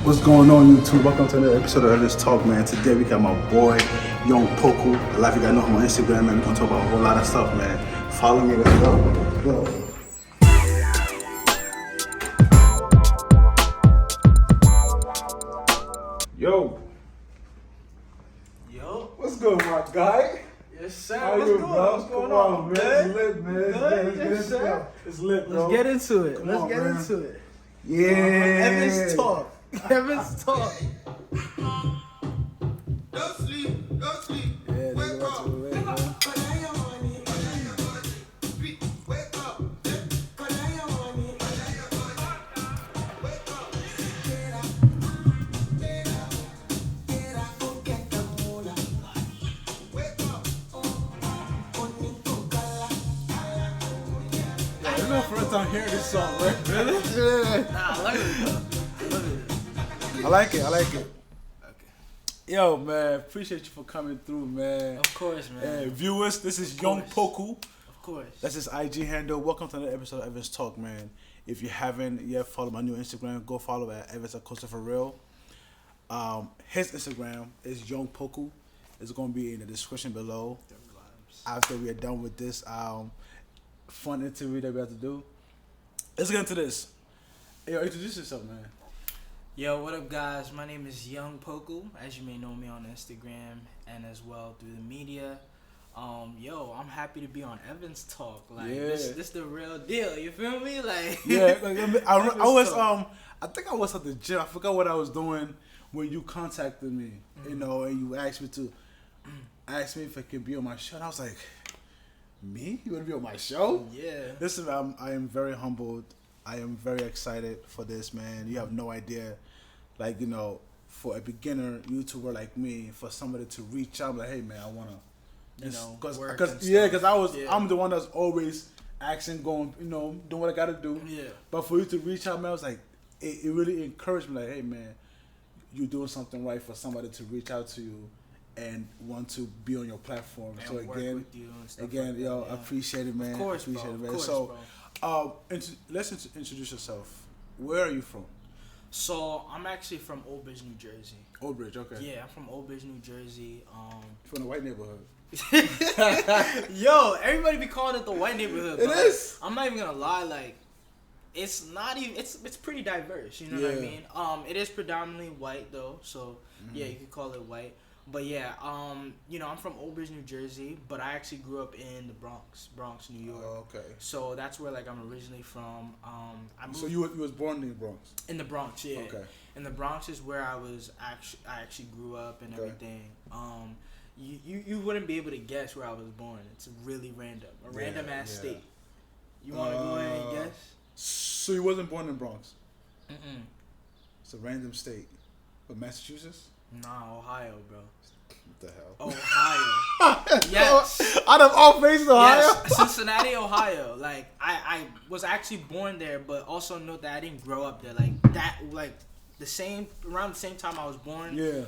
What's going on, YouTube? Welcome to another episode of EvansTalk, man. Today we got my boy YOUNGPOKU. A lot of you guys know him on Instagram, man. We're gonna talk about a whole lot of stuff, man. Follow me, let's go. Yo. Yo. What's good, my guy? Yes, sir. How What's you, good? bro? What's going Come on, man? man? It's lit, man. It's Good? lit. Yes, sir. It's lit, bro. Let's get into it. Come Let's on, get man. into it. Yeah. EvansTalk. EvansTalk. Don't sleep, don't sleep. Yeah, Wake nigga, up. to the way, man. Wake up. It's my first time hearing this song, right? Really? Yeah. Nah, I love it. Love it. I like it. Okay. Yo, man, appreciate you for coming through, man. Of course, man. Hey, viewers, this is course. YOUNGPOKU. Of course. That's his IG handle. Welcome to another episode of EvansTalk, man. If you haven't yet followed my new Instagram, go follow at EvansTalk for real. His Instagram is YOUNGPOKU. It's gonna be in the description below. After we are done with this fun interview that we have to do, let's get into this. Hey, yo, introduce yourself, man. Yo, what up, guys? My name is YOUNGPOKU, as you may know me on Instagram and as well through the media. Yo, I'm happy to be on EvansTalk. Like, Yeah. this the real deal. You feel me? Like, Yeah, like, I was EvansTalk. I think I was at the gym. I forgot what I was doing when you contacted me, you know, and you asked me if I could be on my show. And I was like, me? You want to be on my show? Yeah. Listen, I am very humbled. I am very excited for this, man. You have no idea, like, you know, for a beginner YouTuber like me, for somebody to reach out, like, hey, man, I wanna, You know, because work and because stuff. I'm the one that's always asking, going, you know, doing what I gotta do. Yeah. But for you to reach out, man, I was like, it really encouraged me, like, hey, man, you're doing something right for somebody to reach out to you and want to be on your platform. And so work again, with you and stuff again, like yo, that, yeah. I appreciate it, man. Of course, appreciate bro. it, man. Of course, So, bro. let's introduce yourself. Where are you from? So I'm actually from Old Bridge, New Jersey. Old Bridge, okay. Yeah, I'm from Old Bridge, New Jersey. From the white neighborhood. Yo, everybody be calling it the white neighborhood. It but is. I'm not even gonna lie. Like, it's not even. It's pretty diverse. You know what I Yeah. mean? It is predominantly white though. So yeah, you could call it white. But yeah, you know, I'm from Old Bridge, New Jersey, but I actually grew up in the Bronx, New York. Oh, okay. So that's where like I'm originally from. I moved So you was born in the Bronx. in the Bronx, yeah. Okay. And the Bronx is where I actually grew up and Okay. everything. You wouldn't be able to guess where I was born. It's really random, random ass yeah. state. You want to go ahead and guess? So you wasn't born in Bronx. Mm-mm. It's a random state. But Massachusetts? Nah, Ohio, bro. What the hell? Ohio. Yes. Out of all places, Ohio? Yes, Cincinnati, Ohio. Like I was actually born there, but also note that I didn't grow up there. Like that, like around the same time I was born. Yeah.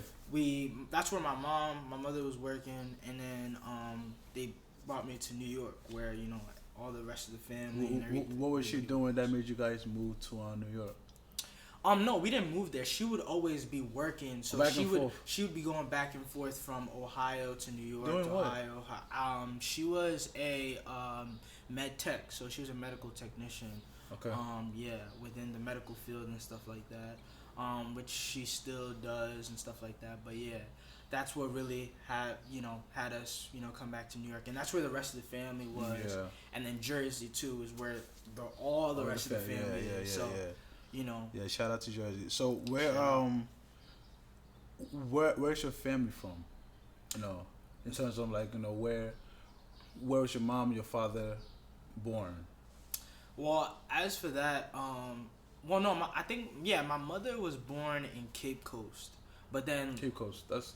That's where my mother was working, and then they brought me to New York, where you know all the rest of the family and everything. What was she doing that made you guys move to New York? No, we didn't move there. She would always be working, so Back and forth. she would be going back and forth from Ohio to New York. Doing to what? Ohio. She was a med tech, so she was a medical technician. Okay. Yeah, within the medical field and stuff like that. Which she still does and stuff like that. But yeah, that's what really had us come back to New York, and that's where the rest of the family was. Yeah. And then Jersey too is where all the rest of the family is. So. You know. Yeah, shout out to Jersey. So where's your family from? You know, in terms of like, you know, where was your mom and your father born? Well, as for that, I think my mother was born in Cape Coast, but then Cape Coast. That's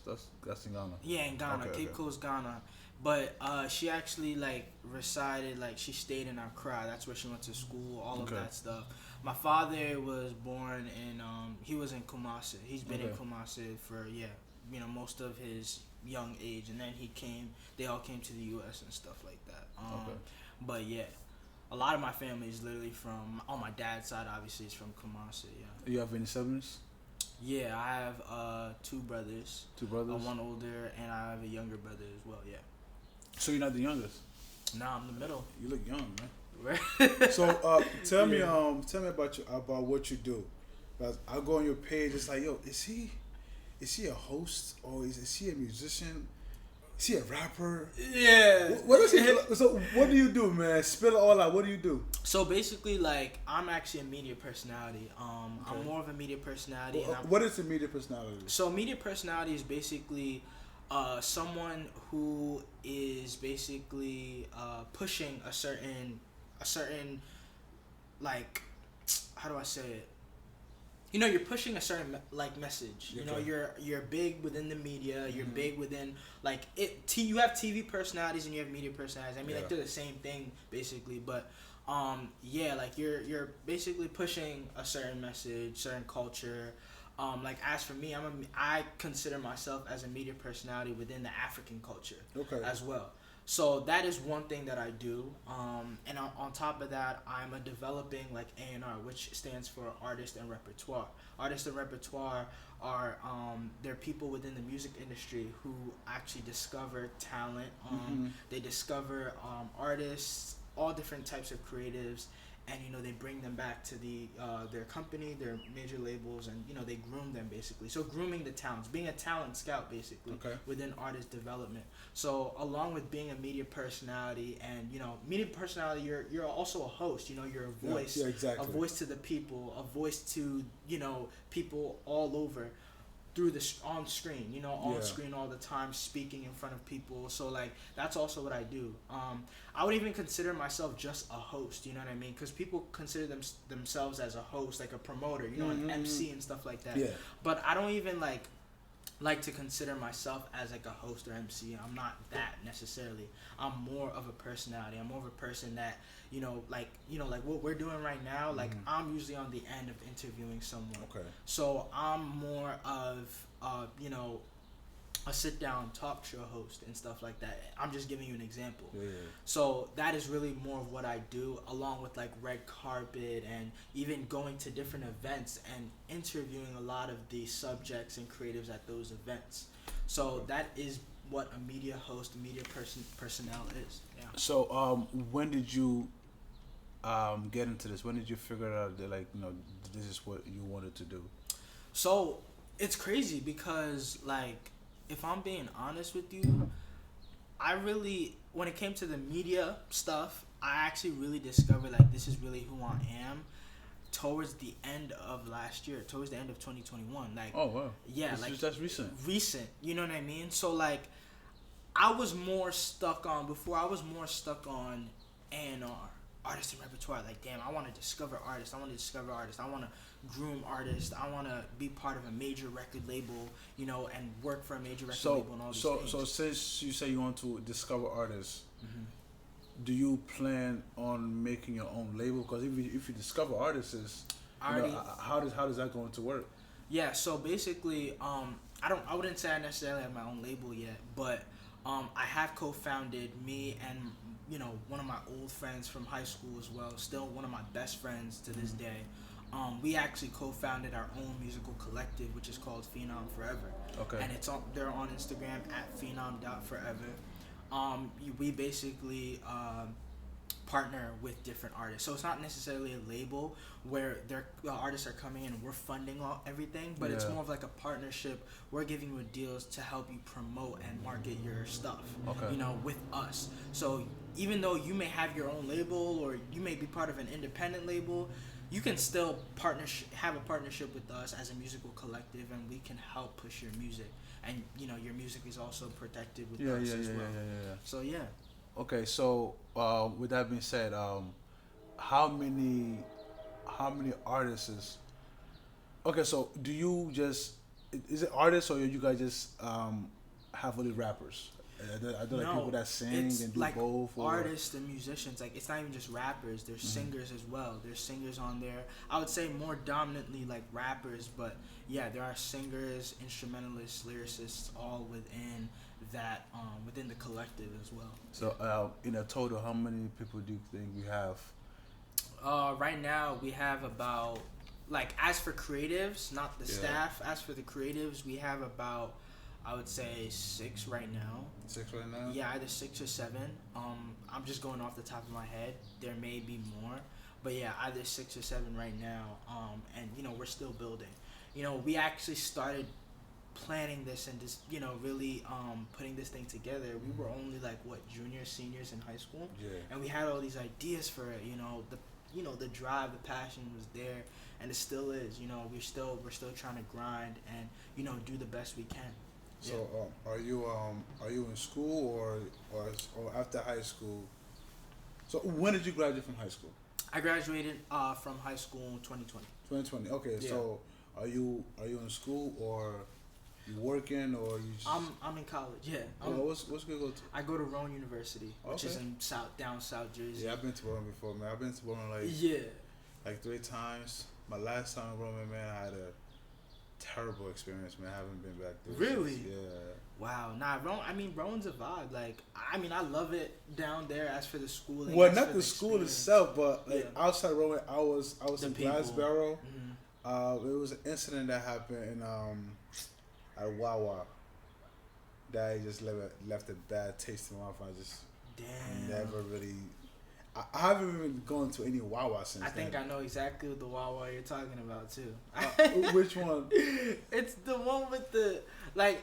in Ghana. Yeah, in Ghana, Okay, Cape Coast, Ghana. But she actually resided, she stayed in Accra. That's where she went to school, all of that stuff. My father was born in, he was in Kumasi. He's been in Kumasi for, most of his young age. And then they all came to the U.S. and stuff like that. But yeah, a lot of my family is literally from, on my dad's side, obviously, is from Kumasi, yeah. You have any siblings? Yeah, I have two brothers. Two brothers. One older, and I have a younger brother as well. Yeah. So you're not the youngest. Nah, I'm the middle. You look young, man. Right. So tell me about what you do. 'Cause I go on your page. It's like, yo, is he a host or is he a musician? Is he a rapper? Yeah. What is he? So what do you do, man? Spill it all out. What do you do? So basically, like, I'm actually a media personality. I'm more of a media personality. Well, what is a media personality? So media personality is basically someone who is basically pushing a certain like, how do I say it? You know, you're pushing a certain like message. You know, you're big within the media. You're big within like it. You have TV personalities and you have media personalities. I mean, like, they're the same thing basically. But yeah, like you're basically pushing a certain message, certain culture. Like, as for me, I consider myself as a media personality within the African culture as well. So that is one thing that I do. And on top of that, I'm a developing like A&R, which stands for Artist and Repertoire. Artist and Repertoire are they're people within the music industry who actually discover talent. They discover artists, all different types of creatives, and you know, they bring them back to their company, their major labels, and you know, they groom them basically. So grooming the talents, being a talent scout basically within artist development. So along with being a media personality and you know, media personality, you're also a host. You know, you're a voice, a voice to the people, a voice to, you know, people all over through the on screen, you know, on screen all the time, speaking in front of people. So like, that's also what I do. I would even consider myself just a host, you know what I mean? Because people consider themselves as a host, like a promoter, you know, an MC and stuff like that. But I don't even like to consider myself as like a host or MC. I'm not that necessarily. I'm more of a personality. I'm more of a person that, you know, like what we're doing right now, like I'm usually on the end of interviewing someone. So I'm more of you know, a sit down talk show host and stuff like that. I'm just giving you an example. So that is really more of what I do, along with like red carpet and even going to different events and interviewing a lot of the subjects and creatives at those events. So that is what a media host, media personnel is. Yeah. So when did you get into this? When did you figure out that, like, you know, this is what you wanted to do? So it's crazy because, like, if I'm being honest with you, I really, when it came to the media stuff, I actually really discovered like this is really who I am towards the end of last year, towards the end of 2021. Like, oh wow, yeah, that's recent. You know what I mean? So like, I was more stuck on A&R, artist and repertoire. Like, damn, I want to discover artists. I want to groom artists. I want to be part of a major record label, you know, and work for a major record label and all these things. So since you say you want to discover artists, do you plan on making your own label? Because if you discover artists, how does that going to work? Yeah, so basically, I wouldn't say I necessarily have my own label yet, but I have co-founded, me and, you know, one of my old friends from high school as well, still one of my best friends to this day. We actually co-founded our own musical collective, which is called Phenom Forever. And they're on Instagram at phenom.forever. We basically partner with different artists. So it's not necessarily a label where the artists are coming in and we're funding everything, but it's more of like a partnership. We're giving you deals to help you promote and market your stuff, you know, with us. So even though you may have your own label or you may be part of an independent label, you can still have a partnership with us as a musical collective, and we can help push your music. And you know, your music is also protected with us as well. So yeah. Okay, so with that being said, how many artists? Okay, so do you just is it artists or you guys just have all the rappers? Are there like people that sing and do like both? Or? Artists and musicians. Like, it's not even just rappers. There's singers as well. There's singers on there. I would say more dominantly like rappers, but yeah, there are singers, instrumentalists, lyricists, all within that within the collective as well. So in a total, how many people do you think you have? Right now we have about like as for creatives, not the staff. As for the creatives, we have about, I would say 6 right now. 6 right now? Yeah, either 6 or 7. I'm just going off the top of my head. There may be more, but yeah, either 6 or 7 right now. And you know, we're still building. You know, we actually started planning this and just, you know, really putting this thing together. We were only like juniors, seniors in high school, and we had all these ideas for it. The drive, the passion was there, and it still is. You know, we're still trying to grind and, you know, do the best we can. So are you in school or after high school? So when did you graduate from high school? I graduated from high school in 2020. 2020. Okay, yeah. So are you in school or you working or you just... I'm in college. Yeah. What's good go to? I go to Rowan University, which is in down South Jersey. Yeah, I've been to Rowan before, man. I've been to Rowan like 3 times. My last time in Rowan, man, I had a terrible experience, man. I haven't been back there. Really? Since. Yeah. Wow. Nah, Rowan's a vibe. Like, I love it down there. As for the schooling. Well, not the school itself, but like outside Rowan, I was in Glassboro. Mm-hmm. It was an incident that happened in at Wawa that just left a bad taste in my mouth. I just never really. I haven't even gone to any Wawa since. I think I know exactly what the Wawa you're talking about too. Which one? It's the one with the like.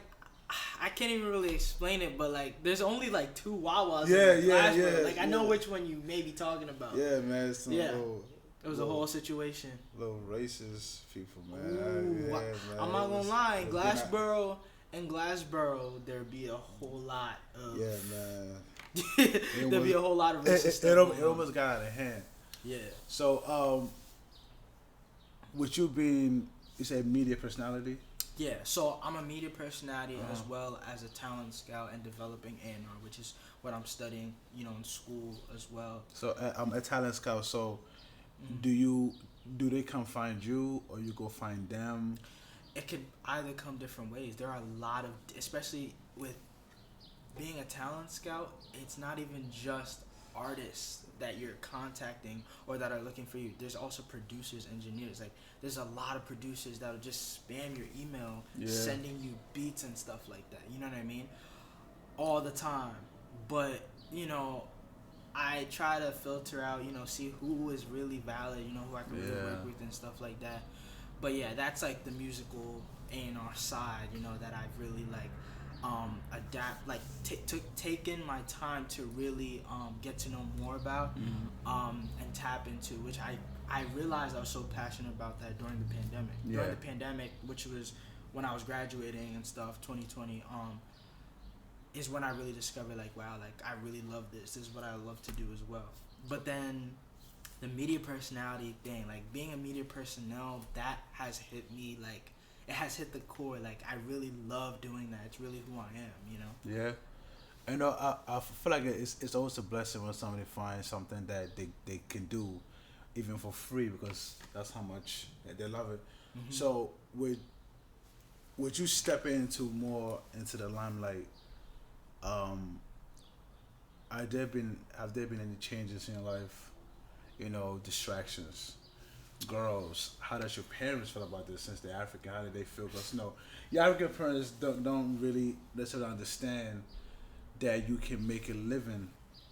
I can't even really explain it, but like, there's only like 2 Wawas. Yeah. Like, I know which one you may be talking about. Yeah, man. It's it was a whole situation. Little racist people, man. Ooh, man. I'm not gonna lie. In Glassboro, there'd be a whole lot of. Yeah, man. There'd be a whole lot of racist it almost got out of hand. Yeah. So, with you being, you said media personality. Yeah, so I'm a media personality as well as a talent scout and developing A&R, which is what I'm studying, you know, in school as well. So I'm a talent scout. So do they come find you or you go find them? It could either come different ways. There are a lot of, especially with being a talent scout, it's not even just artists that you're contacting or that are looking for you. There's also producers, engineers. Like, there's a lot of producers that'll just spam your email, sending you beats and stuff like that. You know what I mean? All the time. But, you know, I try to filter out, you know, see who is really valid, you know, who I can really work with and stuff like that. But yeah, that's like the musical A&R side, you know, that I've really like adapt, like taken my time to really get to know more about and tap into, which I realized I was so passionate about that during the pandemic. During the pandemic, which was when I was graduating and stuff, 2020, is when I really discovered, like, wow, like, I really love this. This is what I love to do as well. But then the media personality thing, like, being a media personnel, that has hit me, like, it has hit the core. Like, I really love doing that. It's really who I am, you know? Yeah. I know, I feel like it's always a blessing when somebody finds something that they can do, even for free, because that's how much they love it. Mm-hmm. So, would you step into the limelight? Have there been any changes in your life? You know, distractions, girls. How does your parents feel about this? Since they're African, how do they feel? Because your African parents don't really necessarily understand that you can make a living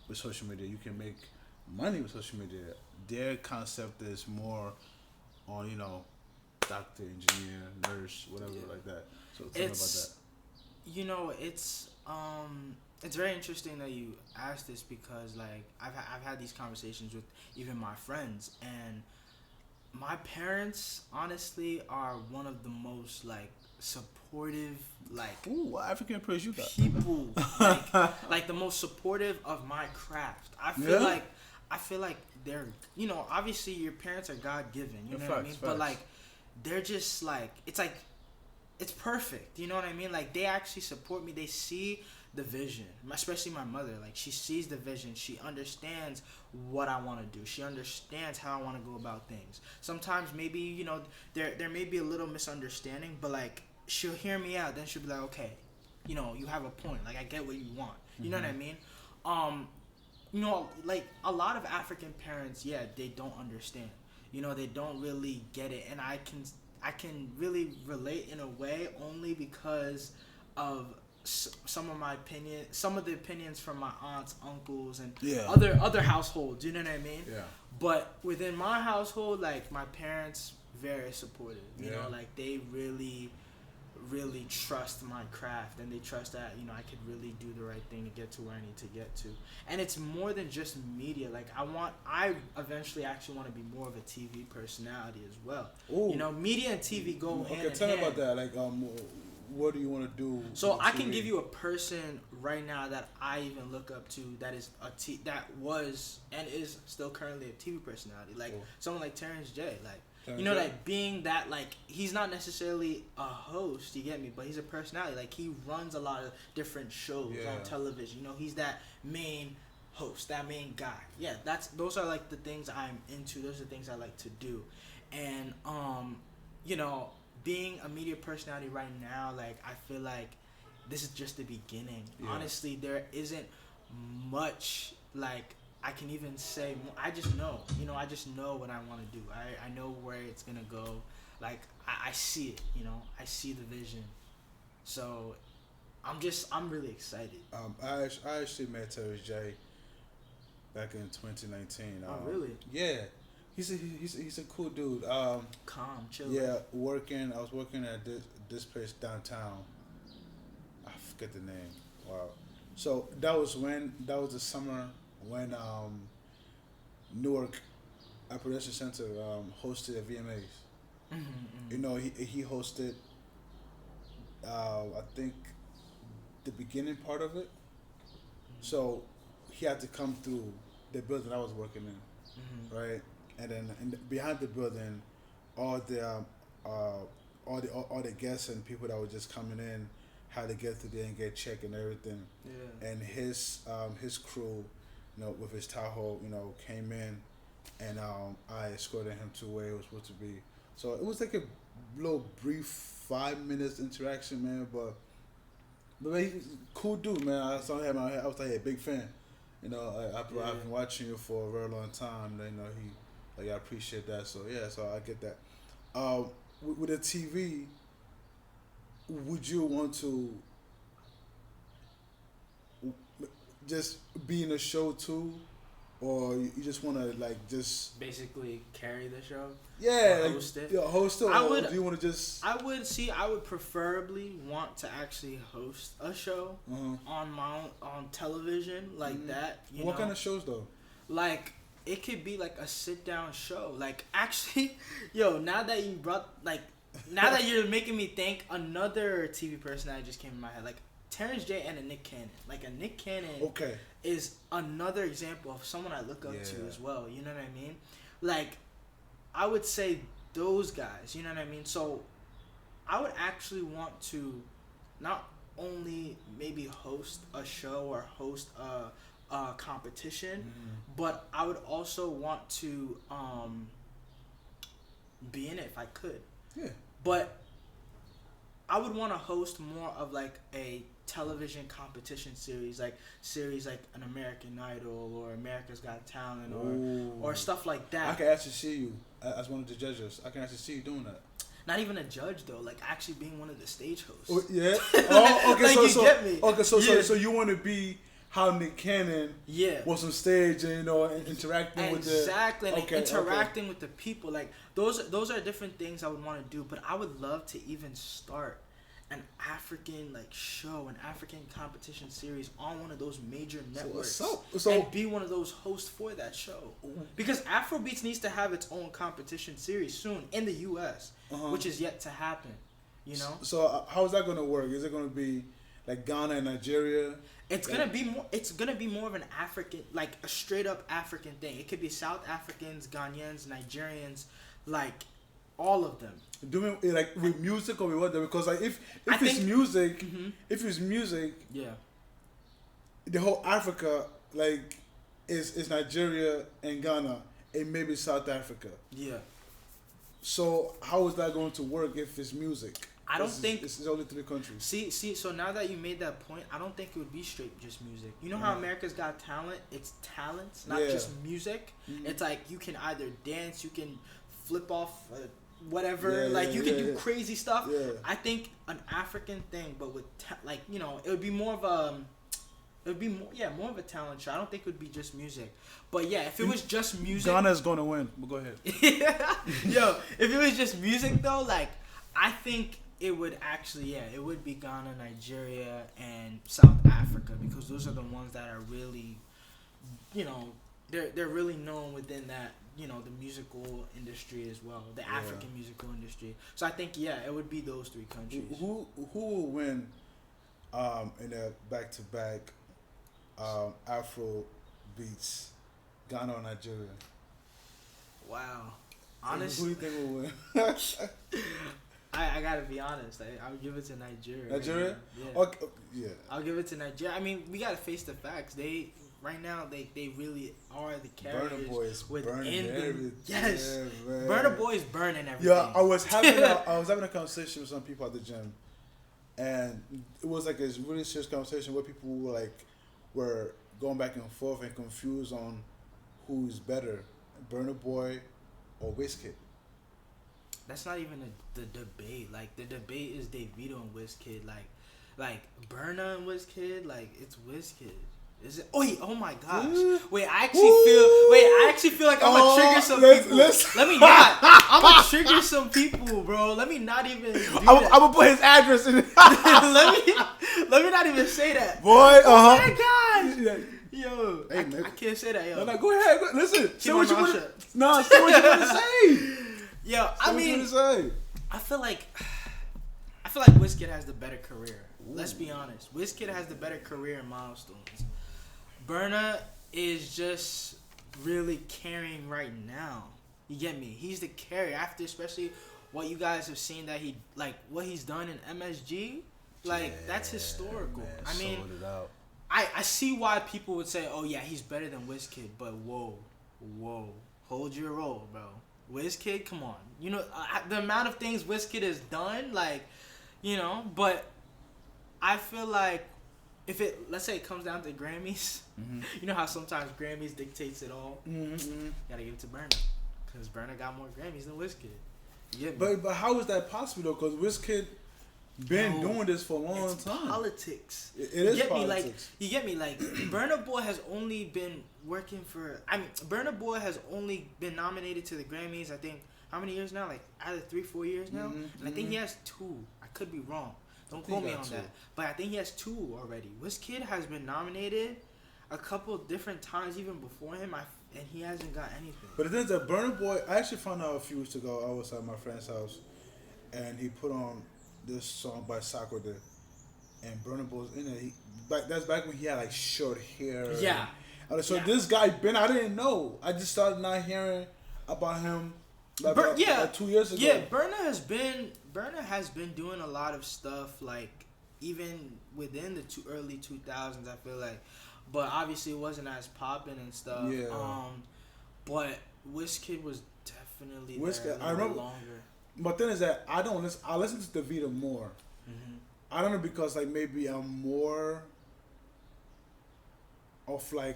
with social media. You can make money with social media. Their concept is more on, you know, doctor, engineer, nurse, whatever like that. So tell me about that. You know, it's very interesting that you asked this, because like I've had these conversations with even my friends, and my parents honestly are one of the most like supportive, like, ooh, what African parents you got? People like the most supportive of my craft. I feel like they're, you know, obviously your parents are God given, you know what I mean? But like, they're just like, it's perfect, you know what I mean? Like, they actually support me. They see the vision, especially my mother. Like, she sees the vision. She understands what I want to do. She understands how I want to go about things. Sometimes maybe, you know, there may be a little misunderstanding, but like, she'll hear me out. Then she'll be like, okay, you know, you have a point. Like, I get what you want. You know what I mean? You know, like, a lot of African parents, they don't understand. they don't really get it, and I can really relate in a way only because of some of the opinions from my aunts, uncles, and other households. You know what I mean? Yeah. But within my household, like my parents, very supportive. You know, like they really trust my craft, and they trust that I could really do the right thing and get to where I need to get to. And it's more than just media. Like I eventually actually want to be more of a TV personality as well. Ooh. Media and TV go hand in hand. Okay, tell me about that. Like, what do you want to do? So I can give you a person right now that I even look up to that is that was and is still currently a TV personality. Like someone like Terrence J. Like. Like being that, like, he's not necessarily a host, you get me, but he's a personality. Like, he runs a lot of different shows on television. He's that main host, that main guy. Yeah, those are, like, the things I'm into. Those are the things I like to do. And, being a media personality right now, like, I feel like this is just the beginning. Yeah. Honestly, there isn't much, like, I can even say more. I just know, I just know what I want to do. I know where it's going to go. Like, I see it, I see the vision. So, I'm really excited. I actually met Terrence J back in 2019. Oh, really? Yeah. He's a cool dude. Calm, chill. Yeah, I was working at this place downtown. I forget the name. Wow. So, that was the summer when Newark Production Center hosted the VMAs. He hosted I think the beginning part of it. So he had to come through the building I was working in, right? And then behind the building, all the guests and people that were just coming in had to get through there and get checked and everything. Yeah. And his crew, with his Tahoe, came in, and I escorted him to where he was supposed to be. So it was like a little brief 5 minutes interaction, man. But man, he's a cool dude, man. I saw him. I was like a big fan. I've been watching you for a very long time. I appreciate that. So yeah, so I get that. With the TV, would you want to just be in a show too, or you just want to just basically carry the show? Yeah, host it. Yeah, host it. Or do you want to just? I would preferably want to actually host a show on television like that. What kind of shows though? Like, it could be like a sit down show. Like, actually, now that you're making me think, another TV personality just came in my head. Like, Terrence J and a Nick Cannon. Like, a Nick Cannon is another example of someone I look up to as well. You know what I mean? Like, I would say those guys. You know what I mean? So, I would actually want to not only maybe host a show or host a competition, but I would also want to be in it if I could. Yeah. But I would want to host more of like a television competition series like an American Idol or America's Got Talent or stuff like that. I can actually see you as one of the judges. I can actually see you doing that. Not even a judge though, like actually being one of the stage hosts. Oh, yeah. Oh, okay. Like, so get me. Okay, so you want to be how Nick Cannon was on stage and interacting with the interacting with the people. Like those are different things I would want to do, but I would love to even start an African show, an African competition series on one of those major networks, and be one of those hosts for that show. Because Afrobeats needs to have its own competition series soon in the U.S., which is yet to happen. So how is that going to work? Is it going to be like Ghana and Nigeria? It's gonna be more. It's gonna be more of an African, like a straight up African thing. It could be South Africans, Ghanaians, Nigerians, like all of them. Doing like with music or with what? Because like if it's music, yeah, the whole Africa is Nigeria and Ghana and maybe South Africa. Yeah. So how is that going to work if it's music? I don't think it's only 3 countries. See. So now that you made that point, I don't think it would be straight just music. You know how America's Got Talent? It's talents, not just music. Mm-hmm. It's like you can either dance, you can flip off whatever. You can do crazy stuff. Yeah. I think an African thing, but with it would be more of a. It would be more of a talent show. I don't think it would be just music. But yeah, if it was just music, Ghana's gonna win. But go ahead. Yo, if it was just music though, I think it would actually, it would be Ghana, Nigeria, and South Africa, because those are the ones that are really, they're really known within that, the musical industry as well, the African musical industry. So I think it would be those three countries. Who will win in a back-to-back Afro beats, Ghana or Nigeria? Wow. Honestly, Who do you think will win? I gotta be honest. I would give it to Nigeria. Nigeria? Yeah. Okay. Yeah. I'll give it to Nigeria. I mean, we gotta face the facts. They really are the carriers. Burna Boy is within burning the, everything. yes, Man. Burna Boy is burning everything. Yeah, I was having a conversation with some people at the gym, and it was like a really serious conversation where people were going back and forth and confused on who's better, Burna Boy or Wizkid. That's not even the debate. The debate is Davido and Wizkid. Like Burna and Wizkid. It's Wizkid. Is it? Oh my gosh! Wait, I actually feel like I'm gonna trigger some people. Let me not. I'm gonna trigger some people, bro. Let me not even. I'm gonna put his address in. let me not even say that. Boy, Oh my gosh! Yo, hey, I can't say that, yo. No, go ahead. Listen. Say what you want to. No, say what you want to say. Yo, I mean, say. I feel like Wizkid has the better career. Ooh. Let's be honest. Wizkid has the better career and milestones. Burna is just really carrying right now. You get me? He's the carrier after, especially what you guys have seen that what he's done in MSG. That's historical. Man, I mean, sold it out. I see why people would say, oh yeah, he's better than Wizkid, but whoa, hold your roll, bro. Wizkid, come on. The amount of things Wizkid has done, but I feel like if let's say it comes down to Grammys, you know how sometimes Grammys dictates it all? Mm-hmm. Gotta give it to Burna, because Burna got more Grammys than Wizkid. But how is that possible though? Because Wizkid been doing this for a long time. Politics. It is politics. You get me? Burna Boy has only been working for. Burna Boy has only been nominated to the Grammys. I think how many years now? Either 3-4 years now. And I think he has 2. I could be wrong. Don't quote me on that. But I think he has 2 already. Wizkid has been nominated a couple different times even before him, and he hasn't got anything. But the thing is that Burna Boy, I actually found out a few weeks ago. I was at my friend's house, and he put on this song by Sakura, and Burna Boy's in it. That's back when he had short hair. Yeah. So this guy I didn't know. I just started not hearing about him. 2 years ago. Yeah, Burna has been doing a lot of stuff even within the early 2000s. I feel like, but obviously it wasn't as popping and stuff. Yeah. But Wizkid was definitely Wizkid, there a little longer. But then is that I listen to Davido more. Mm-hmm. I don't know because maybe I'm more of a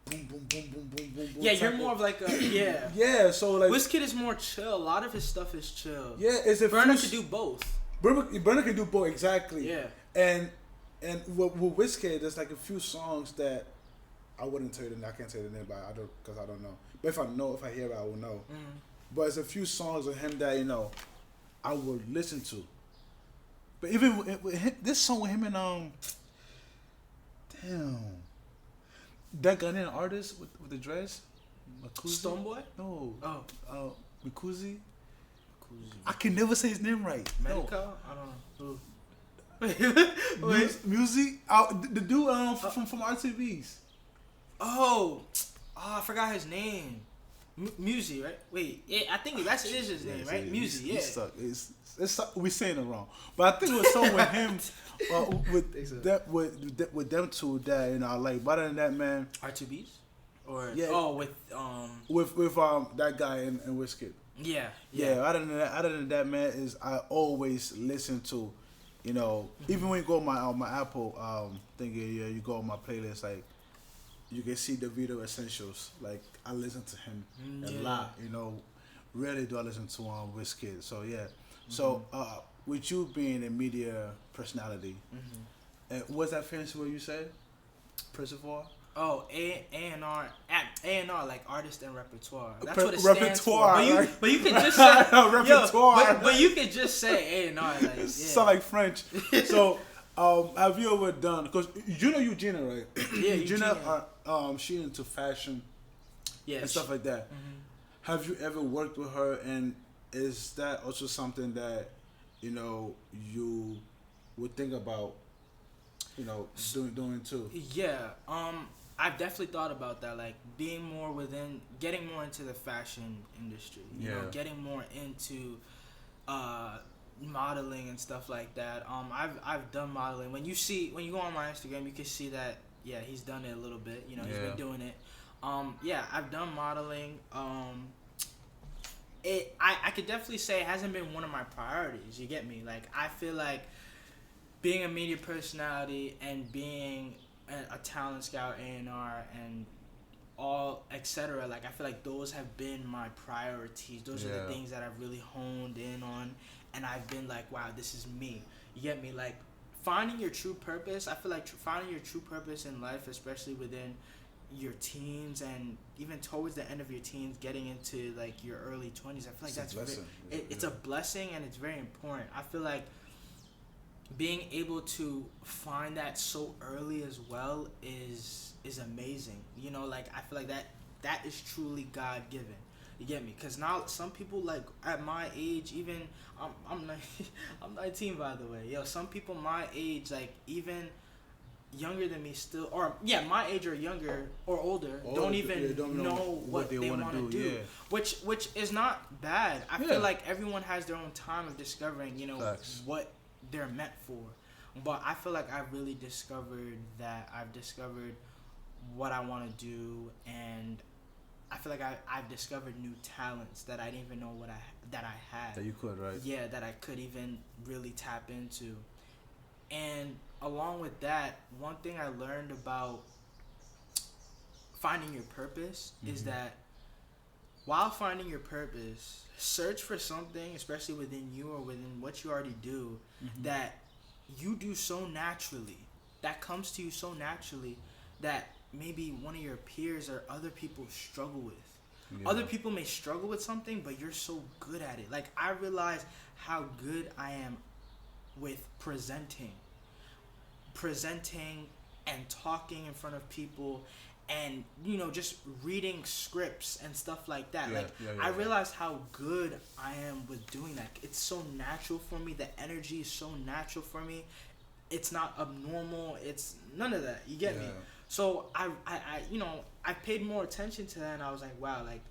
boom boom boom boom boom boom boom. Yeah, you're more of a yeah. Yeah, so Wizkid is more chill. A lot of his stuff is chill. Yeah, Burna could do both. Burna can do both exactly. Yeah. And with Wizkid, there's a few songs that I wouldn't tell you. I can't tell you the name, because I don't know. But if I hear it, I will know. Mm. But there's a few songs of him that I would listen to. But even with him, this song with him and that Ghanaian artist with the dress, Makuzi? Stonebwoy? No. Oh. Mikuzi. I can never say his name right. Medica? No. I don't know. Wait. Music. The dude from RTVs. Oh, I forgot his name. Musi, right? Wait, I think is his name, right? Musi, yeah. We saying it wrong, but I think it was something with him, with them two that I like. But other than that, man, R2Bs, or with that guy and Wizkid. Yeah. Other than that, man, is I always listen to, even when you go on my Apple thing, you go on my playlist, you can see the video essentials. I listen to him a lot, rarely do I listen to Wizkid. So yeah. So with you being a media personality, what's that fancy word you said? Repertoire? Oh, A&R, A&R, like artist and repertoire. That's Re- what it stands for. repertoire, But you, right? but you could just say Repertoire. but you could just say A&R. Like, yeah. Sound like French. So, have you ever done? Because you know Eugenia, right? Yeah, Eugenia. She into fashion Yeah, and stuff like that. Have you ever worked with her? And is that also something that you would think about? Doing too. Yeah, I've definitely thought about that, like getting more into the fashion industry. You know, getting more into modeling and stuff like that. I've done modeling. When you go on my Instagram, you can see that. Yeah, he's done it a little bit. You know, he's been doing it. Yeah, I've done modeling. I could definitely say it hasn't been one of my priorities. You get me? Like, I feel like being a media personality and being a talent scout, A&R, and all etc. Like, I feel like those have been my priorities. Those are the things that I've really honed in on, and I've been like, wow, this is me. You get me? Like, finding your true purpose. I feel like finding your true purpose in life, especially within your teens and even towards the end of your teens, getting into like your early 20s. I feel like that's it's a blessing, and it's very important. I feel like being able to find that so early as well is amazing. You know, like, I feel like that is truly God given. You get me? Because now some people, like, at my age, even I'm 19, by the way. Yo, some people my age, like, even younger than me still, or my age or younger or older, don't even know what they want to do. Yeah. Which is not bad. I feel like everyone has their own time of discovering, what they're meant for. But I feel like I've really discovered that. I've discovered what I want to do, and I feel like I've discovered new talents that I didn't even know that I had. That you could, right? Yeah, that I could even really tap into. And along with that, one thing I learned about finding your purpose is that while finding your purpose, search for something, especially within you or within what you already do, that you do so naturally, that comes to you so naturally, that maybe one of your peers or other people struggle with. Yeah. Other people may struggle with something, but you're so good at it. Like, I realize how good I am with presenting and talking in front of people, and just reading scripts and stuff like that. I realized how good I am with doing that. It's so natural for me. The energy is so natural for me. It's not abnormal. It's none of that. You get me? So I paid more attention to that, and I was like, wow, like,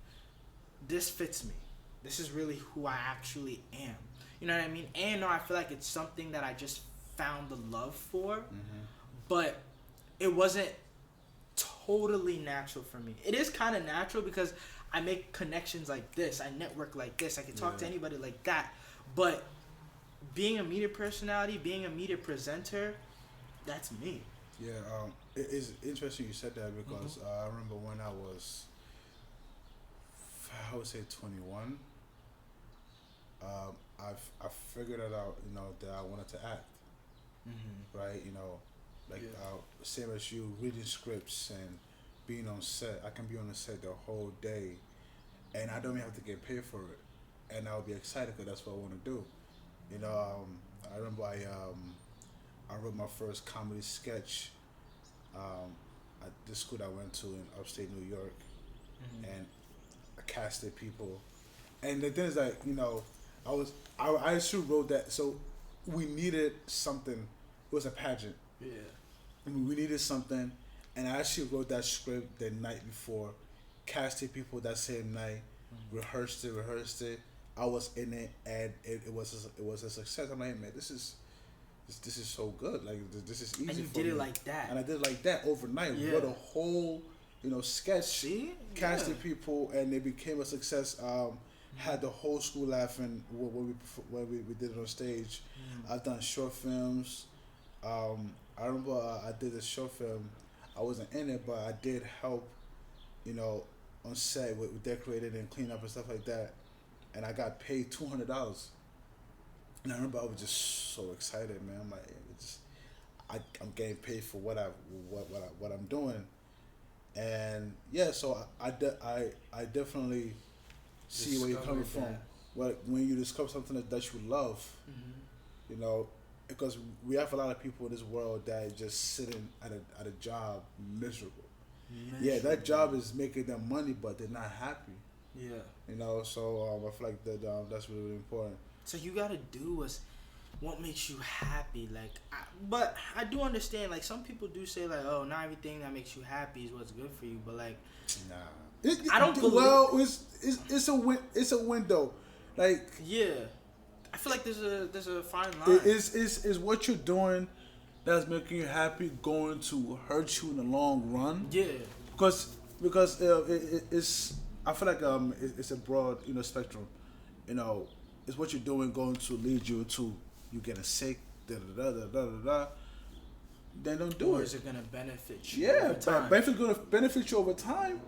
this fits me. This is really who I actually am. You know what I mean? And I feel like it's something that I just found the love for, but it wasn't totally natural for me. It is kind of natural because I make connections like this. I network like this. I can talk to anybody like that. But being a media personality, being a media presenter, that's me. Yeah, it is interesting you said that because I remember when I was, I would say 21. I figured it out, that I wanted to act. Right, same as you, reading scripts and being on set. I can be on the set the whole day, and I don't even have to get paid for it, and I'll be excited because that's what I want to do. I remember I wrote my first comedy sketch at the school I went to in upstate New York, and I casted people, and the thing is that I actually wrote that. So we needed something. It was a pageant. Yeah. And we needed something, and I actually wrote that script the night before, casted people that same night, rehearsed it. I was in it, and it was a success. I'm like, man, this is so good. Like, this is easy. And you for did me. it like that. And I did it like that overnight. Yeah. Wrote a whole sketch. See? Casted people, and it became a success. Had the whole school laughing when we did it on stage. I've done short films. I remember I did a short film. I wasn't in it, but I did help, on set with decorating and clean up and stuff like that. and I got paid $200. And I remember I was just so excited, man. I'm like, I'm getting paid for what I'm doing, and yeah. So I definitely see where you're coming from. That. When you discover something that you love, you know, because we have a lot of people in this world that are just sitting at a job miserable. Yeah, that job is making them money, but they're not happy. Yeah. You know, so I feel like that's really, really important. So you gotta do what makes you happy. Like, but I do understand. Like, some people do say like, oh, not everything that makes you happy is what's good for you. But like, nah, I don't believe. Well, it's a window. Like, yeah, I feel like there's a fine line. Is what you're doing that's making you happy going to hurt you in the long run? Yeah, because it's, I feel like it's a broad, you know, spectrum. You know, it's what you're doing going to lead you to you getting sick, da da da da da da. Then don't do it. Or is it gonna benefit you? Yeah, over time? gonna benefit you over time.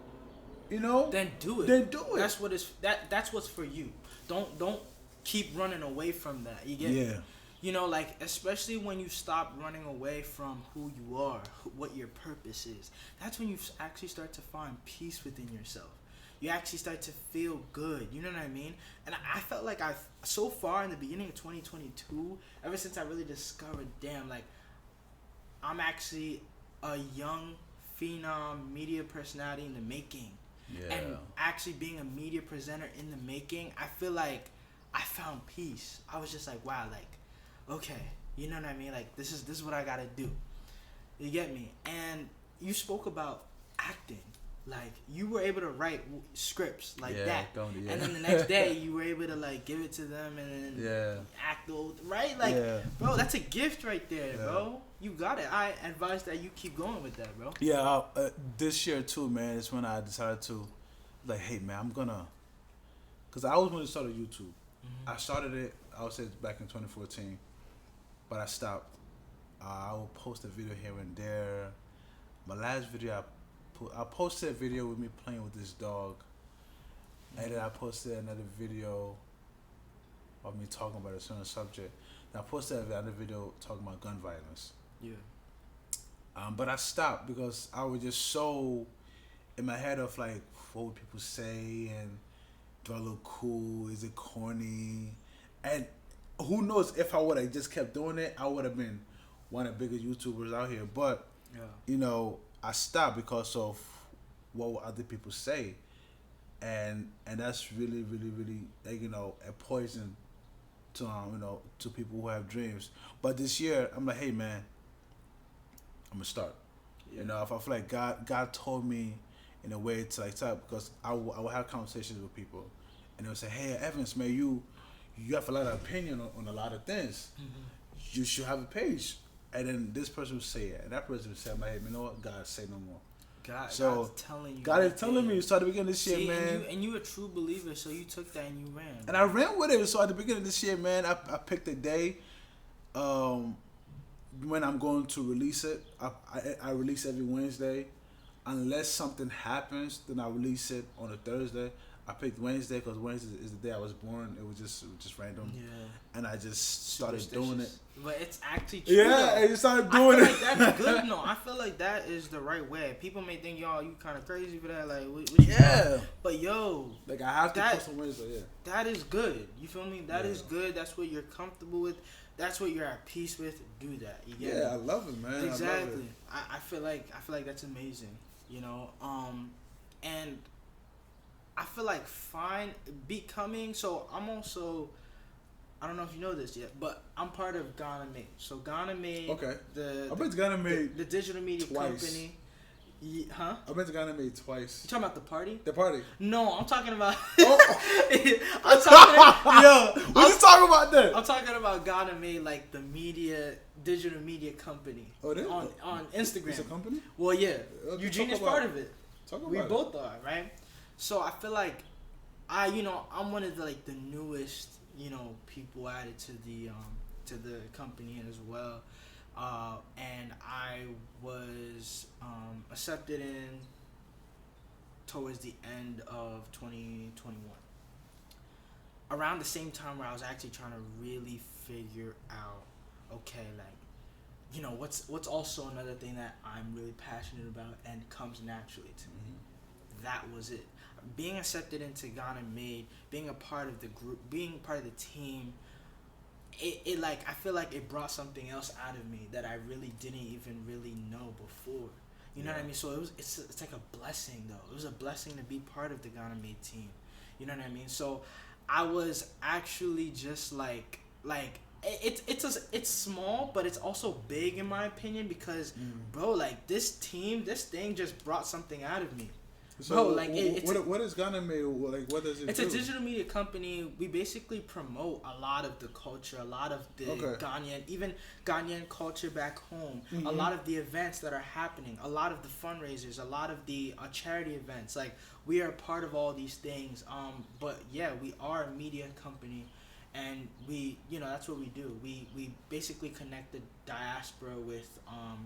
You know. Then do it. Then do it. That's what is that's what's for you. Don't keep running away from that. You get me? You know, like, especially when you stop running away from who you are, what your purpose is. That's when you actually start to find peace within yourself. You actually start to feel good. You know what I mean? And I felt like so far in the beginning of 2022, ever since I really discovered, damn, like, I'm actually a young phenom media personality in the making. Yeah. And actually being a media presenter in the making, I feel like I found peace. I was just like, wow, like, okay, you know what I mean? Like, this is what I gotta do. You get me? And you spoke about acting. Like, you were able to write scripts like that. And then the next day, you were able to, like, give it to them and then act, right? Like, bro, that's a gift right there, bro. You got it. I advise that you keep going with that, bro. Yeah, this year, too, man, is when I decided to, like, hey, man, I'm gonna, because I always wanted to start a YouTube. I started it, I would say, back in 2014, but I stopped. I will post a video here and there. My last video, I posted a video with me playing with this dog, and then I posted another video of me talking about a certain subject. And I posted another video talking about gun violence. Yeah. But I stopped because I was just so in my head of like, what would people say, and do I look cool? Is it corny? And who knows, if I would have just kept doing it, I would have been one of the biggest YouTubers out here. But you know, I stopped because of what would other people say, and that's really, really, really, like, you know, a poison to you know, to people who have dreams. But this year, I'm like, hey, man, I'm gonna start. You know, if I feel like God told me in a way to like talk, because I will have conversations with people, and they'll say, hey, Evans, man, you have a lot of opinion on a lot of things. You should have a page. And then this person would say it, and that person would say, "My head, you know what? God, say no more." God is telling you. God is telling me. So at the beginning of this year, man, and you a true believer, so you took that and you ran. And I ran with it. So at the beginning of this year, man, I picked a day when I'm going to release it. I release every Wednesday, unless something happens, then I release it on a Thursday. I picked Wednesday because Wednesday is the day I was born. It was just random. Yeah. And I just started doing it. But it's actually true. Yeah, I just started doing it. I feel like that's good. No, I feel like that is the right way. People may think, y'all, you kind of crazy for that. Like, what you got? But yo, like, I have to post on Wednesday. Yeah. That is good. You feel me? That is good. That's what you're comfortable with. That's what you're at peace with. Do that. You get me? I love it, man. Exactly. I feel like that's amazing. You know. And I feel like becoming. So I'm also, I don't know if you know this yet, but I'm part of Ghana Made. So Ghana Made. Okay. I bet Ghana Made the digital media twice. company. Huh? I bet Ghana Made twice. You talking about the party? The party. No, I'm talking about. I'm talking. Yo, what you talking about then? I'm talking about Ghana Made, like the digital media company. Oh, they on Instagram. It's a company. Well, yeah. Eugene is part of it. We both are, right? So I feel like I'm one of the like the newest, people added to the company as well. And I was accepted in towards the end of 2021. around the same time where I was actually trying to really figure out, okay, like, you know, what's also another thing that I'm really passionate about and comes naturally to me. That was it. Being accepted into Ghana Made, being a part of the group, being part of the team, it like, I feel like it brought something else out of me that I really didn't even really know before. You know what I mean? So it's like a blessing though. It was a blessing to be part of the Ghana Made team. You know what I mean? So I was actually just like it's small, but it's also big in my opinion because bro, like this thing just brought something out of me. So Bro, like what is Ghana Made? Like, what does it it's do? a digital media company. We basically promote a lot of the culture, a lot of the Ghanaian, even Ghanaian culture back home. A lot of the events that are happening, a lot of the fundraisers, a lot of the charity events. Like we are part of all these things. But yeah, we are a media company, and we, you know, that's what we do. We basically connect the diaspora with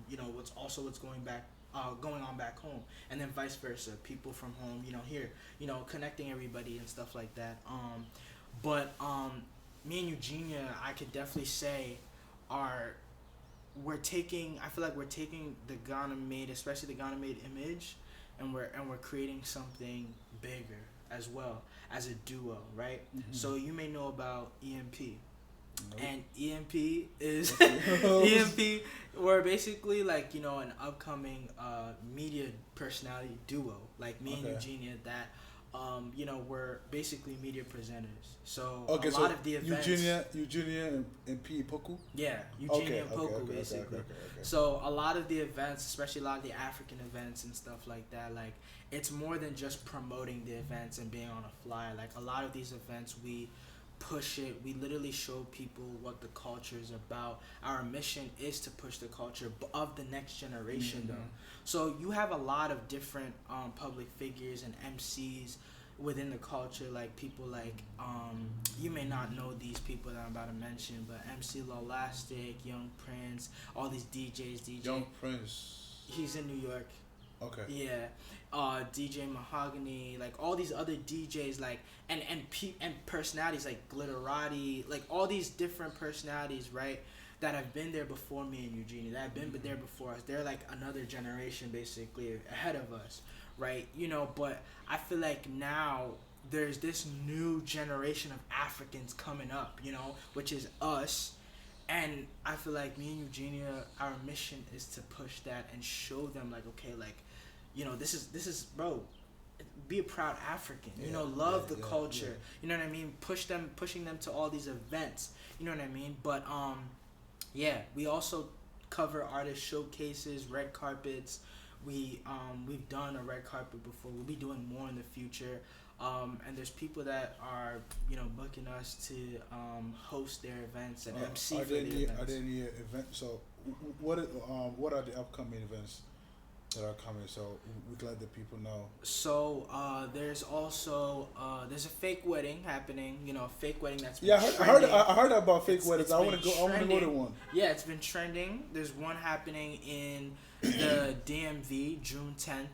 you know, what's going on back home, and then vice versa, people from home, you know, here, you know, connecting everybody and stuff like that. But me and Eugenia, I could definitely say, I feel like we're taking the Ghana Made, especially the Ghana Made image, and we're creating something bigger as well as a duo, right? So you may know about EMP. Nope. And EMP is EMP. We're basically like, you know, an upcoming media personality duo, like me and Eugenia. That you know, we're basically media presenters. So a lot of the events. Eugenia and P Poku. Yeah, Eugenia and Poku basically. So a lot of the events, especially a lot of the African events and stuff like that, like it's more than just promoting the events and being on a flyer. Like a lot of these events, we push it. We literally show people what the culture is about. Our mission is to push the culture of the next generation though. So you have a lot of different public figures and MCs within the culture, like people like you may not know these people that I'm about to mention, but MC Lolastic, Young Prince, all these DJs. Young Prince, he's in New York. Okay. Yeah. DJ Mahogany, like all these other DJs, like and personalities like Glitterati, like all these different personalities, right, that have been there before me and Eugenia, that have been there before us. They're like another generation basically ahead of us, right? You know, but I feel like now there's this new generation of Africans coming up, you know, which is us. And I feel like me and Eugenia, our mission is to push that and show them, like, okay, like, you know, this is bro, be a proud African, you know, love the culture, you know what I mean, pushing them to all these events, you know what I mean. But yeah, we also cover artist showcases, red carpets. We've done a red carpet before. We'll be doing more in the future. And there's people that are, you know, booking us to host their events and MC for the events. Are there any events? So what are the upcoming events that are coming, so we can let the people know? So there's also there's a fake wedding happening. You know, a fake wedding that's been I heard about fake weddings. I want to go to one. Yeah, it's been trending. There's one happening in the DMV June 10th.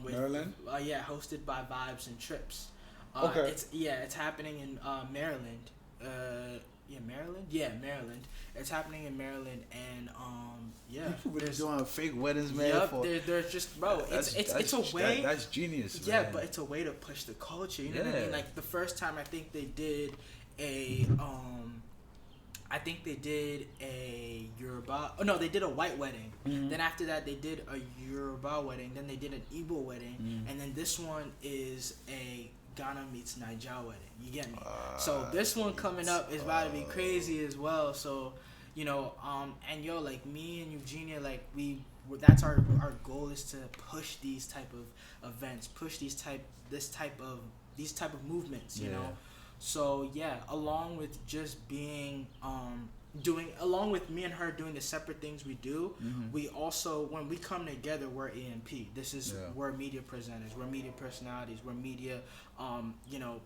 With, Maryland. Hosted by Vibes and Trips. Okay. It's happening in Maryland. Maryland. Yeah, Maryland. It's happening in Maryland, and people really doing fake weddings, man. Yep, they're just, bro. It's a way. That's genius. Yeah, man. but it's a way to push the culture. You know what I mean? Like the first time, I think they did a Yoruba. Oh no, they did a white wedding. Then after that, they did a Yoruba wedding. Then they did an Igbo wedding, and then this one is a Ghana meets Niger wedding. You get me? So this one coming up is about to be crazy as well. So, you know, and yo, like me and Eugenia, like that's our goal is to push these type of events, push these type of movements. You know. So yeah, along with just being along with me and her doing the separate things we do, we also, when we come together, we're EMP. This is we're media presenters, we're media personalities, we're media you know,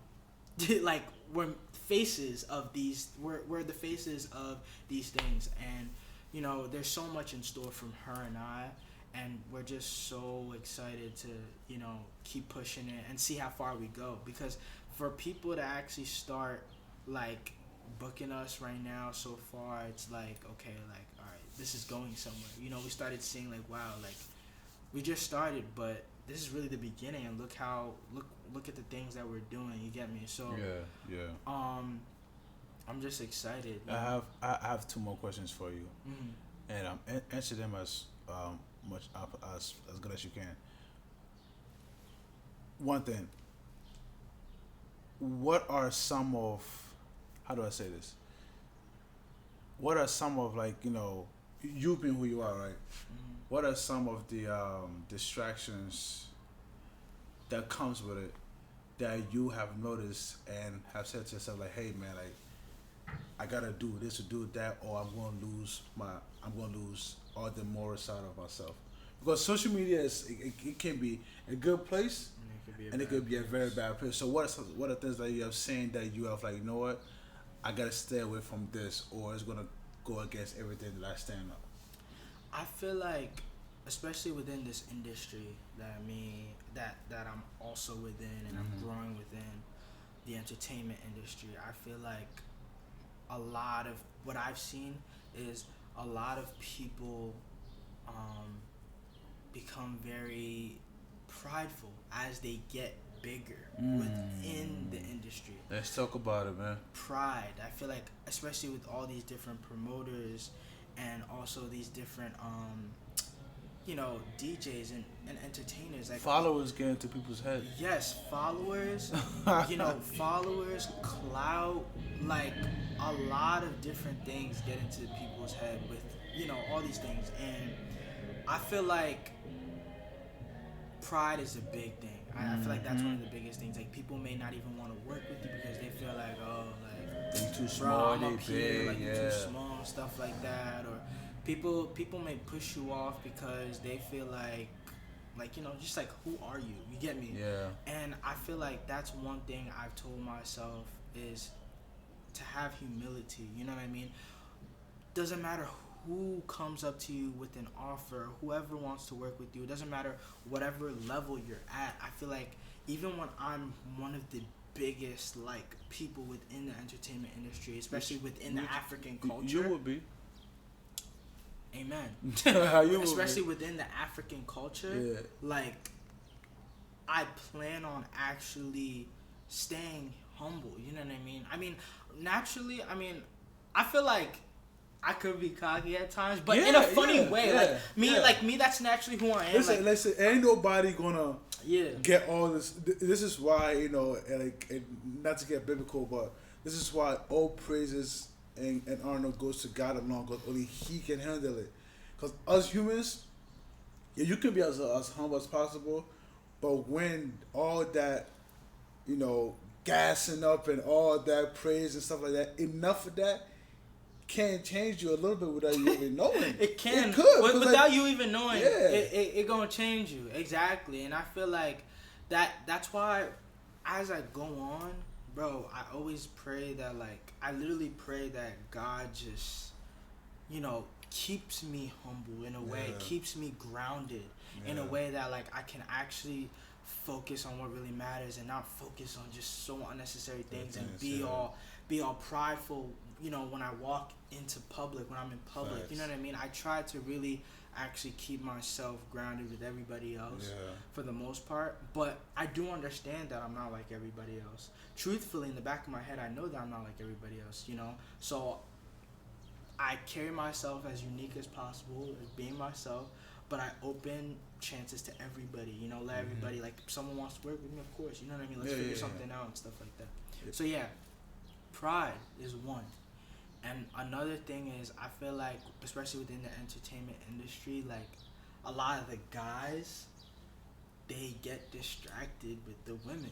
like we're faces of these, we're the faces of these things. And you know, there's so much in store from her and I, and we're just so excited to, you know, keep pushing it and see how far we go, because for people to actually start like booking us right now so far, it's like, okay, like, all right, this is going somewhere. You know, we started seeing like, wow, like we just started, but this is really the beginning, and look at the things that we're doing. You get me? So I'm just excited. I have two more questions for you, and answer them as much as good as you can. One thing. What are some of, how do I say this? What are some of, like, you know, you being who you are, right? What are some of the distractions that comes with it that you have noticed and have said to yourself, like, hey man, like, I gotta do this or do that, or I'm gonna lose all the moral side of myself? Because social media it can be a good place, and it could be a very bad place. So what are things that you have seen that you have, like, you know what, I gotta stay away from this, or it's gonna go against everything that I stand up? I feel like, especially within this industry that I'm also within, and I'm growing within the entertainment industry, I feel like a lot of what I've seen is a lot of people become very prideful as they get bigger within the industry. Let's talk about it, man. Pride. I feel like, especially with all these different promoters and also these different you know, DJs and entertainers, like followers get into people's head. Yes, followers. You know, followers, clout, like a lot of different things get into people's head with, you know, all these things. And I feel like pride is a big thing. I feel like that's one of the biggest things. Like, people may not even want to work with you because they feel like, oh, like, they too small, I'm they up here, big, like, you're too small, stuff like that. Or people may push you off because they feel like, you know, just like, who are you? You get me? Yeah. And I feel like that's one thing I've told myself, is to have humility. You know what I mean? Doesn't matter who comes up to you with an offer, whoever wants to work with you, it doesn't matter whatever level you're at. I feel like even when I'm one of the biggest, like, people within the entertainment industry, especially within the African culture. You would be. Amen. You especially within the African culture, like, I plan on actually staying humble. You know what I mean? I mean, naturally, I feel like I could be cocky at times, but in a funny way. Like me, that's naturally who I am. Listen, ain't nobody gonna get all this. This is why, you know, like, not to get biblical, but this is why all praises and honor goes to God alone, because only He can handle it. Because us humans, you can be as humble as possible, but when all that, you know, gassing up and all that praise and stuff like that, enough of that can change you a little bit without you even knowing. It can. It could. Without, like, you even knowing, yeah. it gonna change you. Exactly. And I feel like that's why, as I go on, bro, I always pray that, like, I literally pray that God just, you know, keeps me humble in a way, keeps me grounded in a way that, like, I can actually focus on what really matters and not focus on just so unnecessary things and be all prideful, you know, when I walk into public, when I'm in public. You know what I mean? I try to really actually keep myself grounded with everybody else for the most part, but I do understand that I'm not like everybody else. Truthfully, in the back of my head, I know that I'm not like everybody else, you know? So I carry myself as unique as possible, as being myself, but I open chances to everybody, you know, let everybody, like, if someone wants to work with me, of course, you know what I mean? Let's figure something out and stuff like that. So pride is one. And another thing is, I feel like, especially within the entertainment industry, like, a lot of the guys, they get distracted with the women.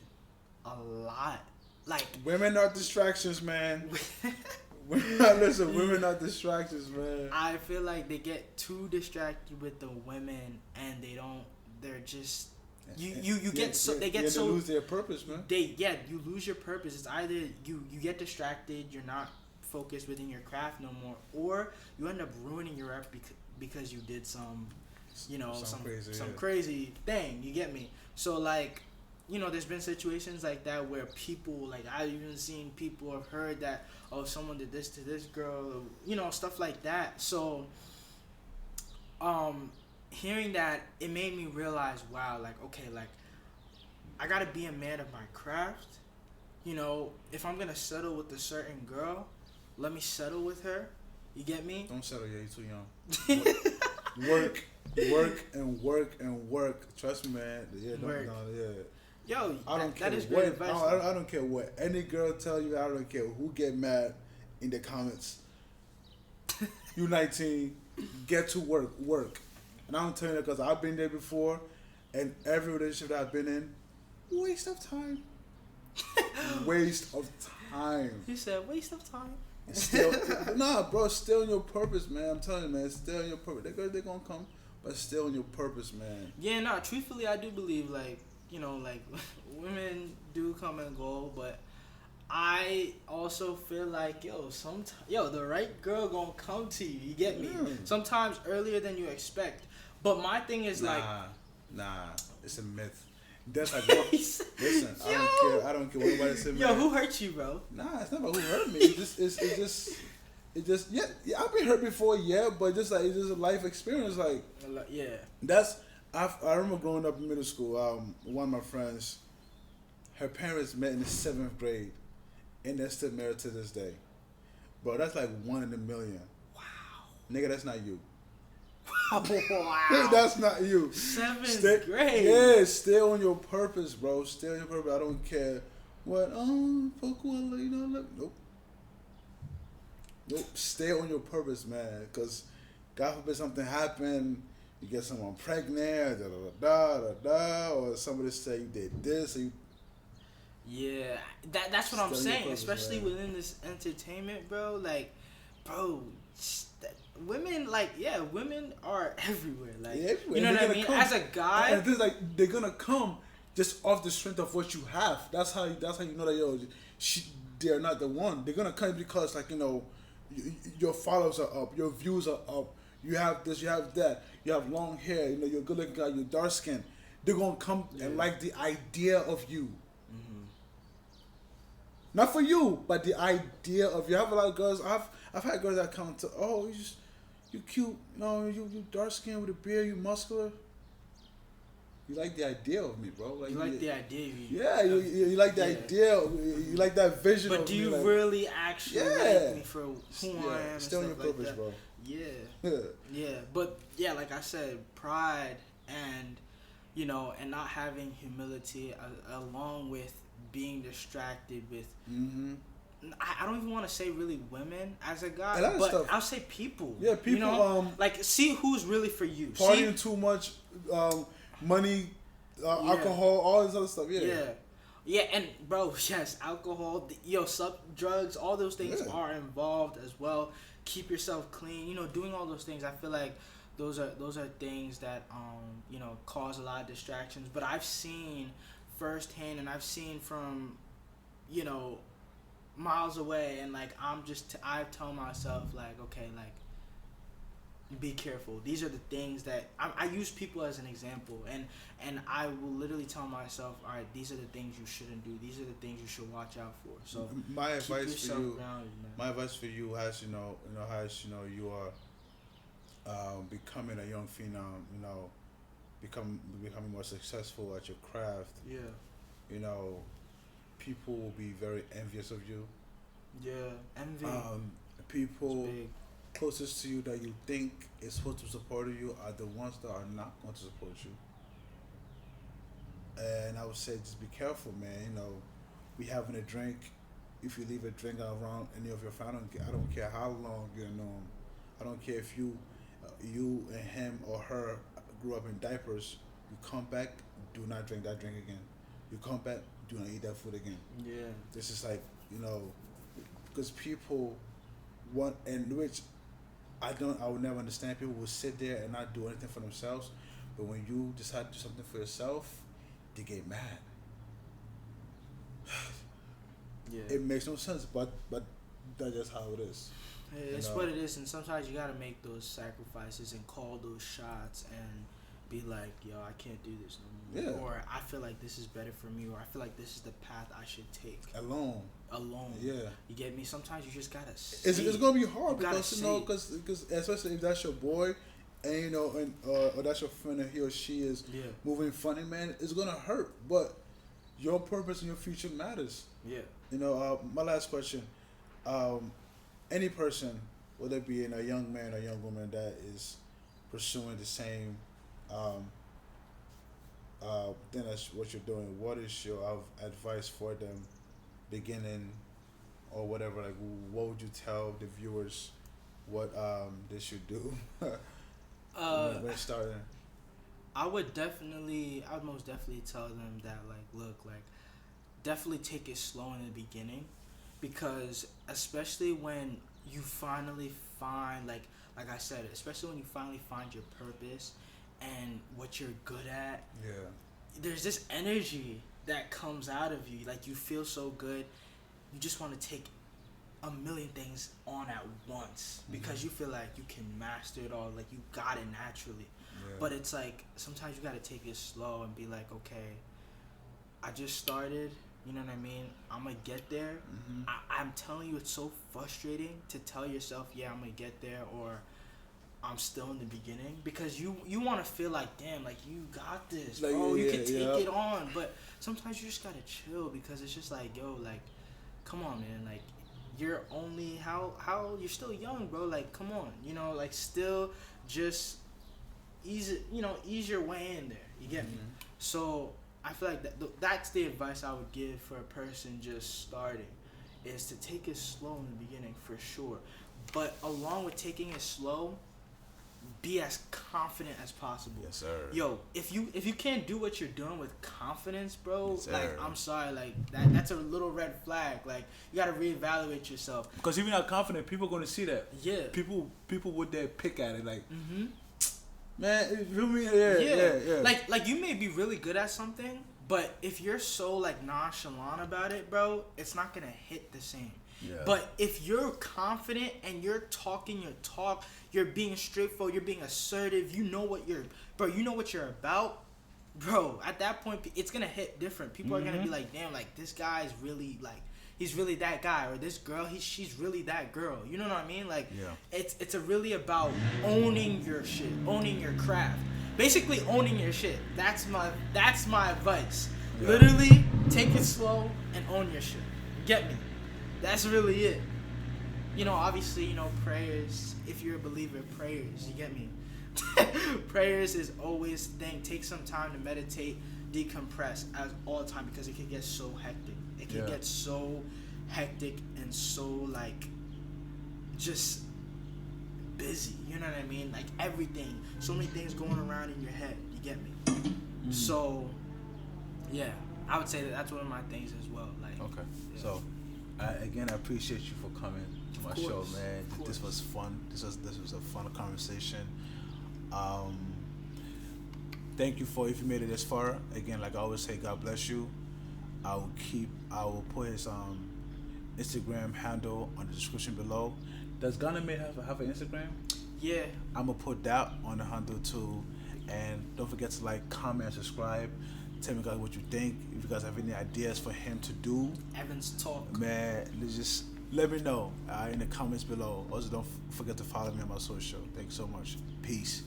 A lot. Like, women are distractions, man. Listen, women are distractions, man. I feel like they get too distracted with the women, and they're just, they lose their purpose, man. You lose your purpose. It's either you get distracted, you're not focused within your craft no more, or you end up ruining your rep because you did some crazy thing. You get me? So, like, there's been situations like that where people, like, I've even seen people have heard that, oh, someone did this to this girl, or, stuff like that. So, hearing that, it made me realize, wow, like, okay, like, I gotta be a man of my craft. If I'm gonna settle with a certain girl, let me settle with her. You get me? Don't settle yet. You're too young. Work and work and work. Trust me, man. Yeah, Work. yeah. Yo, I don't care that is what, great advice. I don't care what any girl tell you. I don't care who get mad in the comments. You 19, get to work. And I'm telling you because I've been there before, and every relationship that I've been in, waste of time. Waste of time. He said, waste of time. Still, nah, bro. Still on your purpose, man. I'm telling you, man. Still on your purpose. They're gonna come, but still on your purpose, man. Yeah, no. Truthfully, I do believe, like, like, women do come and go, but I also feel like, the right girl gonna come to you. You get me? Sometimes earlier than you expect. But my thing is nah, it's a myth. That's like, listen, I don't care what anybody said, man. Who hurt you, bro? Nah, it's not about who hurt me. It's just, yeah, I've been hurt before, yeah, but just like, it's just a life experience, like, yeah. I remember growing up in middle school, one of my friends, her parents met in the 7th grade, and they're still married to this day. Bro, that's like 1 in a million. Wow. Nigga, that's not you. Wow. That's not you. 7th grade. Yeah, stay on your purpose, bro. Stay on your purpose. I don't care what. Nope. Stay on your purpose, man. Cause God forbid something happen, you get someone pregnant, or somebody say you did this, or you. Yeah, that's what I'm saying. Purpose, especially man. Within this entertainment, bro. Like, bro. Women, women are everywhere. Like, everywhere. You know what I mean? As a guy, and it's like they're gonna come just off the strength of what you have. That's how you know that they're not the one. They're gonna come because your followers are up, your views are up. You have this, you have that. You have long hair. You're a good looking guy. You're dark skinned. They're gonna come and like the idea of you. Mm-hmm. Not for you, but the idea of you. I have a lot of girls. I've had girls that come to, you cute, you dark skinned with a beard, you muscular. You like the idea of me, bro. Like, you like the idea of you. Yeah, you like the idea. You like that vision of me. But do you really actually like me for who I am? Still on your purpose, like bro. Yeah. Yeah. But, like I said, pride and, and not having humility along with being distracted with... Mm-hmm. I don't even want to say really women as a guy, but stuff. I'll say people. Yeah, people. Like, see who's really for you. Partying too much, money, alcohol, all this other stuff. Yeah, and bro, yes, alcohol, drugs, all those things are involved as well. Keep yourself clean. Doing all those things. I feel like those are things that cause a lot of distractions. But I've seen firsthand, and I've seen from miles away, and like I tell myself, like, okay, like, be careful. These are the things that I use people as an example, and I will literally tell myself, all right, these are the things you shouldn't do. These are the things you should watch out for. So my advice for you, grounded, my advice for you has you are becoming a young phenom, becoming more successful at your craft. Yeah. People will be very envious of you. Yeah, envy. People closest to you that you think is supposed to support you are the ones that are not going to support you. And I would say just be careful, man. We having a drink. If you leave a drink around any of your family, I don't care how long you've known him. I don't care if you and him or her grew up in diapers. You come back, do not drink that drink again. You come back, do not eat that food again. Yeah. This is like, because people want, and which I would never understand. People will sit there and not do anything for themselves, but when you decide to do something for yourself, they get mad. Yeah. It makes no sense, but that's just how it is. It's what it is, and sometimes you gotta make those sacrifices and call those shots, and be like, yo, I can't do this no more. Yeah. Or I feel like this is better for me, or I feel like this is the path I should take. Alone. Yeah. You get me? Sometimes you just gotta say it's gonna be hard you because because especially if that's your boy, and or that's your friend, and he or she is moving funny, man, it's gonna hurt. But your purpose and your future matters. Yeah. My last question: any person, whether it be a young man or young woman that is pursuing the same thing as what you're doing, what is your advice for them, beginning or whatever? Like, what would you tell the viewers what they should do when starting? I would most definitely tell them that, like, look, like, definitely take it slow in the beginning, because especially when you finally find, like I said, especially when you finally find your purpose and what you're good at, there's this energy that comes out of you. Like, you feel so good, you just want to take a million things on at once because you feel like you can master it all, like you got it naturally. But it's like, sometimes you got to take it slow and be like, okay, I just started, you know what I mean? I'm going to get there. I'm telling you, it's so frustrating to tell yourself, yeah, I'm going to get there, or I'm still in the beginning, because you want to feel like, damn, like, you got this, like, bro. You can take it on. But sometimes you just got to chill, because it's just like, yo, like, come on, man. Like, you're only, how you're still young, bro. Like, come on, like, still just ease your way in there. You get me? So I feel like that's the advice I would give for a person just starting, is to take it slow in the beginning, for sure. But along with taking it slow, be as confident as possible. Yes, sir. Yo, if you can't do what you're doing with confidence, bro, yes, like, I'm sorry, like, that's a little red flag. Like, you gotta reevaluate yourself. Because if you're not confident, people are gonna see that. Yeah. People would dare pick at it, like, man, you feel me? Yeah. Like, you may be really good at something, but if you're so, like, nonchalant about it, bro, it's not gonna hit the same. Yeah. But if you're confident and you're talking your talk, you're being straightforward, you're being assertive, you know what you're about, bro, at that point, it's gonna hit different. People are gonna be like, damn, like, this guy's really, like, he's really that guy, or this girl, she's really that girl. You know what I mean? Like, it's really about owning your shit, owning your craft, basically owning your shit. That's my advice. Yeah. Literally, take it slow and own your shit. Get me? That's really it. Obviously, prayers. If you're a believer, prayers. You get me? Prayers is always thing. Take some time to meditate, decompress as all the time, because it can get so hectic. It can get so hectic and so, like, just busy. You know what I mean? Like, everything. So many things going around in your head. You get me? So, yeah. I would say that's one of my things as well. Like, okay. Yeah. So, again, I appreciate you for coming to my show, man. This was fun. This was a fun conversation. Thank you if you made it this far. Again, like I always say, God bless you. I will put his Instagram handle on the description below. Does Ghana Made have an Instagram? Yeah. I'm gonna put that on the handle too. And don't forget to like, comment, and subscribe. Tell me guys what you think. If you guys have any ideas for him to do, EvansTalk, man, just let me know in the comments below. Also, don't forget to follow me on my social. Thanks so much. Peace.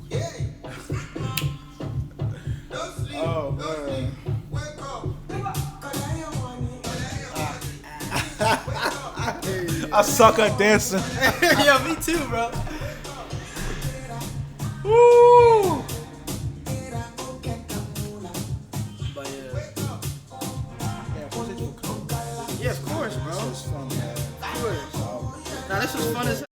Yeah. Don't sleep. Oh, Don't man. sleep. Wake up. I suck at dancing. Yeah, me too, bro. Woo! But yeah, of course, bro. This was fun, man. Now this was fun as